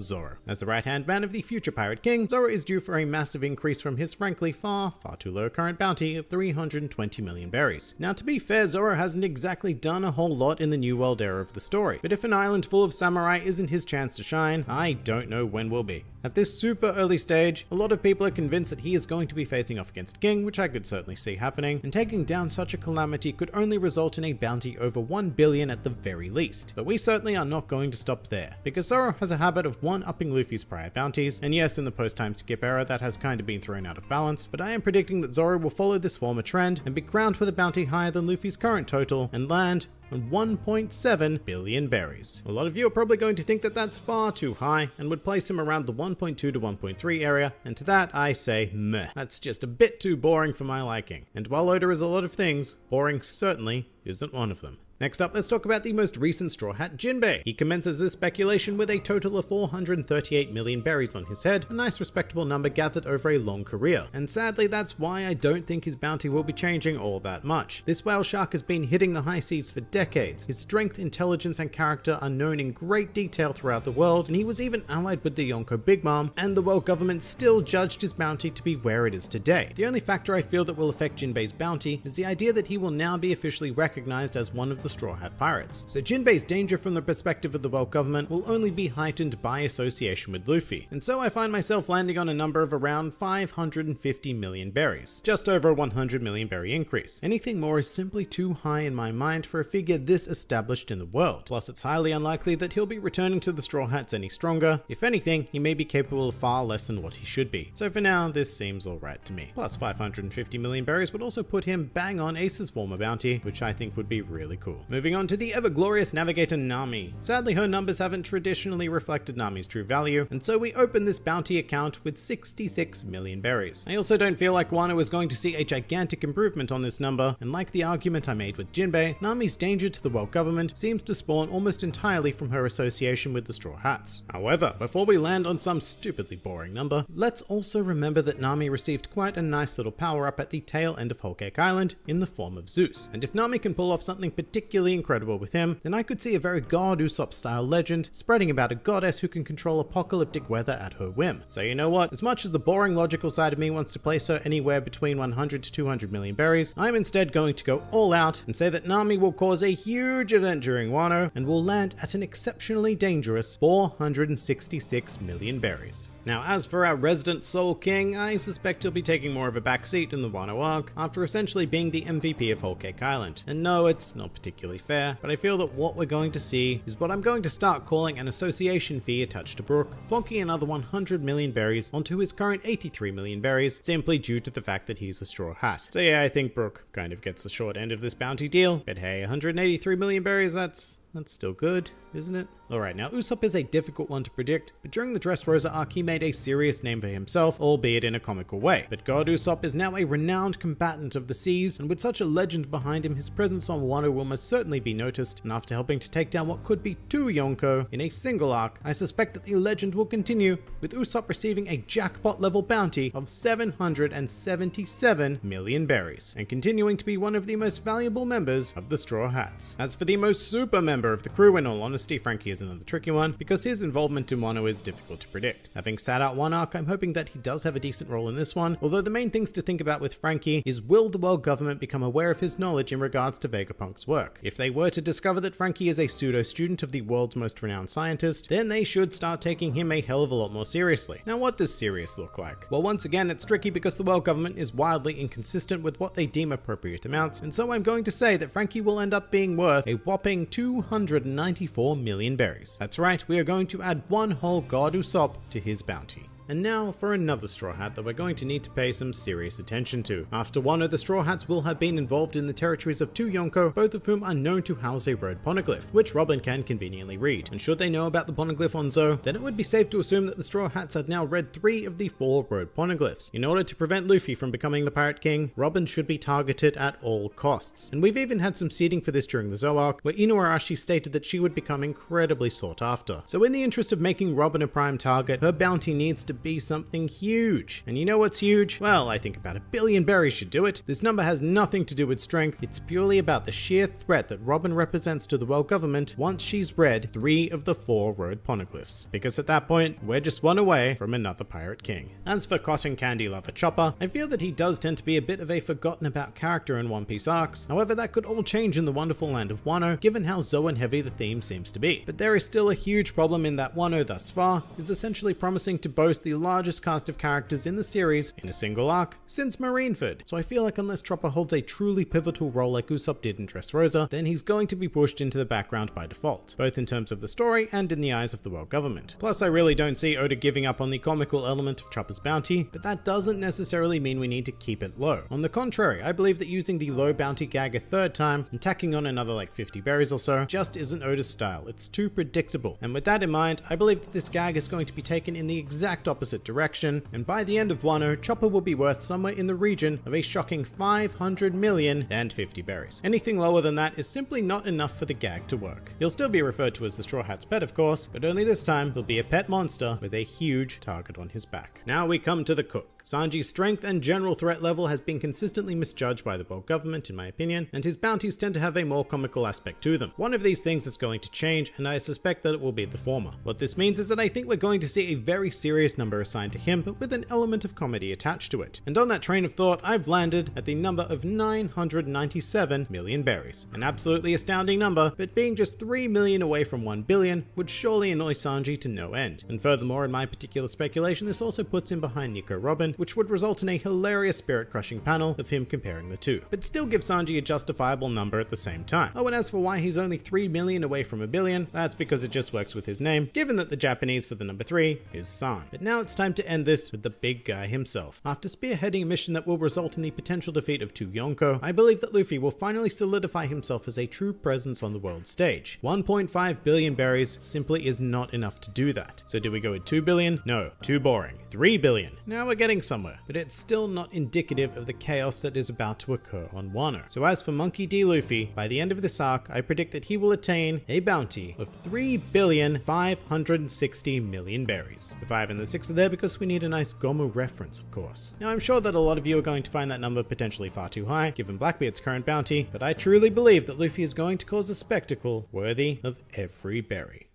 Zoro. As the right-hand man of the future Pirate King, Zoro is due for a massive increase from his frankly far too low current bounty of 320 million berries. Now to be fair, Zoro hasn't exactly done a whole lot in the New World era of the story, but if an island full of samurai isn't his chance to shine, I don't know when will be. At this super early stage, a lot of people are convinced that he is going to be facing off against King, which I could certainly see happening, and taking down such a calamity could only result in a bounty over 1 billion at the very least. But we certainly are not going to stop there, because Zoro has a habit of one-upping Luffy's prior bounties, and yes, in the post-time skip era that has kind of been thrown out of balance, but I am predicting that Zoro will follow this former trend and be crowned with a bounty higher than Luffy's current total and land on 1.7 billion berries. A lot of you are probably going to think that that's far too high and would place him around the 1.2 to 1.3 area, and to that I say meh. That's just a bit too boring for my liking. And while Oda is a lot of things, boring certainly isn't one of them. Next up, let's talk about the most recent Straw Hat Jinbei. He commences this speculation with a total of 438 million berries on his head, a nice respectable number gathered over a long career. And sadly, that's why I don't think his bounty will be changing all that much. This whale shark has been hitting the high seas for decades. His strength, intelligence, and character are known in great detail throughout the world, and he was even allied with the Yonko Big Mom, and the world government still judged his bounty to be where it is today. The only factor I feel that will affect Jinbei's bounty is the idea that he will now be officially recognized as one of the Straw Hat Pirates. So Jinbei's danger from the perspective of the world government will only be heightened by association with Luffy, and so I find myself landing on a number of around 550 million berries, just over a 100 million berry increase. Anything more is simply too high in my mind for a figure this established in the world. Plus, it's highly unlikely that he'll be returning to the Straw Hats any stronger. If anything, he may be capable of far less than what he should be. So for now, this seems alright to me. Plus 550 million berries would also put him bang on Ace's former bounty, which I think would be really cool. Moving on to the ever-glorious navigator Nami. Sadly, her numbers haven't traditionally reflected Nami's true value, and so we open this bounty account with 66 million berries. I also don't feel like Wano is going to see a gigantic improvement on this number, and like the argument I made with Jinbei, Nami's danger to the world government seems to spawn almost entirely from her association with the Straw Hats. However, before we land on some stupidly boring number, let's also remember that Nami received quite a nice little power-up at the tail end of Whole Cake Island in the form of Zeus, and if Nami can pull off something particularly incredible with him, then I could see a very God Usopp style legend spreading about a goddess who can control apocalyptic weather at her whim. So you know what, as much as the boring logical side of me wants to place her anywhere between 100 to 200 million berries, I'm instead going to go all out and say that Nami will cause a huge event during Wano and will land at an exceptionally dangerous 466 million berries. Now, as for our resident Soul King, I suspect he'll be taking more of a backseat in the Wano arc, after essentially being the MVP of Whole Cake Island. And no, it's not particularly fair, but I feel that what we're going to see is what I'm going to start calling an association fee attached to Brook, plonking another 100 million berries onto his current 83 million berries, simply due to the fact that he's a Straw Hat. So yeah, I think Brook kind of gets the short end of this bounty deal, but hey, 183 million berries, that's still good, isn't it? Alright, now Usopp is a difficult one to predict, but during the Dressrosa arc he made a serious name for himself, albeit in a comical way. But God Usopp is now a renowned combatant of the seas, and with such a legend behind him, his presence on Wano will most certainly be noticed, and after helping to take down what could be 2 Yonko in a single arc, I suspect that the legend will continue, with Usopp receiving a jackpot level bounty of 777 million berries, and continuing to be one of the most valuable members of the Straw Hats. As for the most super member of the crew, in all honesty, Frankie is another tricky one, because his involvement in Wano is difficult to predict. Having sat out one arc, I'm hoping that he does have a decent role in this one, although the main things to think about with Frankie is, will the world government become aware of his knowledge in regards to Vegapunk's work? If they were to discover that Frankie is a pseudo-student of the world's most renowned scientist, then they should start taking him a hell of a lot more seriously. Now, what does serious look like? Well, once again, it's tricky because the world government is wildly inconsistent with what they deem appropriate amounts, and so I'm going to say that Frankie will end up being worth a whopping 294 million berries. That's right, we are going to add one whole God Usopp to his bounty. And now for another Straw Hat that we're going to need to pay some serious attention to. After Wano, the Straw Hats will have been involved in the territories of 2 Yonko, both of whom are known to house a road poneglyph, which Robin can conveniently read. And should they know about the poneglyph on Zo, then it would be safe to assume that the Straw Hats had now read 3 of the 4 road poneglyphs. In order to prevent Luffy from becoming the Pirate King, Robin should be targeted at all costs. And we've even had some seeding for this during the Zo arc, where Inuarashi stated that she would become incredibly sought after. So in the interest of making Robin a prime target, her bounty needs to to be something huge. And you know what's huge? Well, I think about 1 billion berries should do it. This number has nothing to do with strength. It's purely about the sheer threat that Robin represents to the world government once she's read 3 of the 4 word poneglyphs. Because at that point, we're just one away from another pirate king. As for cotton candy lover Chopper, I feel that he does tend to be a bit of a forgotten about character in One Piece arcs. However, that could all change in the wonderful land of Wano, given how Zoan heavy the theme seems to be. But there is still a huge problem in that Wano thus far is essentially promising to boast the largest cast of characters in the series in a single arc since Marineford. So I feel like unless Chopper holds a truly pivotal role like Usopp did in Dressrosa, then he's going to be pushed into the background by default, both in terms of the story and in the eyes of the world government. Plus, I really don't see Oda giving up on the comical element of Chopper's bounty, but that doesn't necessarily mean we need to keep it low. On the contrary, I believe that using the low bounty gag a third time and tacking on another like 50 berries or so just isn't Oda's style. It's too predictable. And with that in mind, I believe that this gag is going to be taken in the exact opposite direction, and by the end of Wano, Chopper will be worth somewhere in the region of a shocking 500 million and 50 berries. Anything lower than that is simply not enough for the gag to work. He'll still be referred to as the Straw Hat's pet, of course, but only this time he'll be a pet monster with a huge target on his back. Now we come to the cook. Sanji's strength and general threat level has been consistently misjudged by the world government, in my opinion, and his bounties tend to have a more comical aspect to them. One of these things is going to change, and I suspect that it will be the former. What this means is that I think we're going to see a very serious number assigned to him, but with an element of comedy attached to it. And on that train of thought, I've landed at the number of 997 million berries. An absolutely astounding number, but being just 3 million away from 1 billion would surely annoy Sanji to no end. And furthermore, in my particular speculation, this also puts him behind Nico Robin, which would result in a hilarious spirit-crushing panel of him comparing the two, but still give Sanji a justifiable number at the same time. Oh, and as for why he's only 3 million away from 1 billion, that's because it just works with his name, given that the Japanese for the number 3 is San. But now it's time to end this with the big guy himself. After spearheading a mission that will result in the potential defeat of 2 Yonko, I believe that Luffy will finally solidify himself as a true presence on the world stage. 1.5 billion berries simply is not enough to do that. So do we go with 2 billion? No, too boring. 3 billion. Now we're getting somewhere, but it's still not indicative of the chaos that is about to occur on Wano. So as for Monkey D. Luffy, by the end of this arc, I predict that he will attain a bounty of 3,560 million berries. The 5 and the 6 are there because we need a nice Gomu reference, of course. Now I'm sure that a lot of you are going to find that number potentially far too high, given Blackbeard's current bounty, but I truly believe that Luffy is going to cause a spectacle worthy of every berry.